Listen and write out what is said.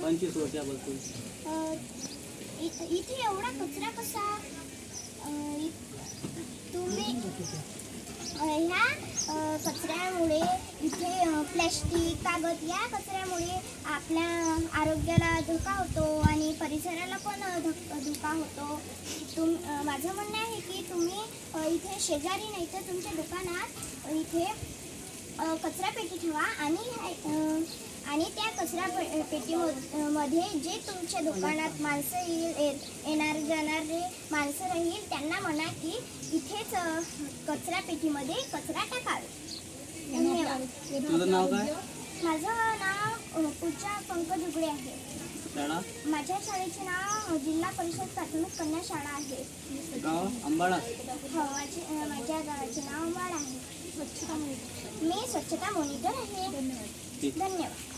25 वर्षापासून इथे एवढा कचरा कसा? तुम्ही ह्या कचऱ्यामुळे इथे प्लॅस्टिक कागद या कचऱ्यामुळे आपल्या आरोग्याला धोका होतो आणि परिसराला पण धोका होतो. माझं म्हणणं आहे की तुम्ही इथे शेजारी नाही तर तुमच्या दुकानात इथे कचरा पेटी ठेवा आणि त्या कचरा पेटीमध्ये जे तुमच्या दुकानात माणसं येणार जाणारे माणसं राहील त्यांना म्हणा की इथेच कचरा पेटीमध्ये कचरा टाकावे. धन्यवाद. तुझं नाव काय? माझं नाव पूजा पंकज उगडे आहे. शाळा? माझ्या शाळेचे नाव जिल्हा परिषद प्राथमिक कन्या शाळा आहे. गाव अंबाडा? हो, माझ्या गावाचे नाव अंबाडा आहे. मी स्वच्छता मॉनिटर आहे. धन्यवाद.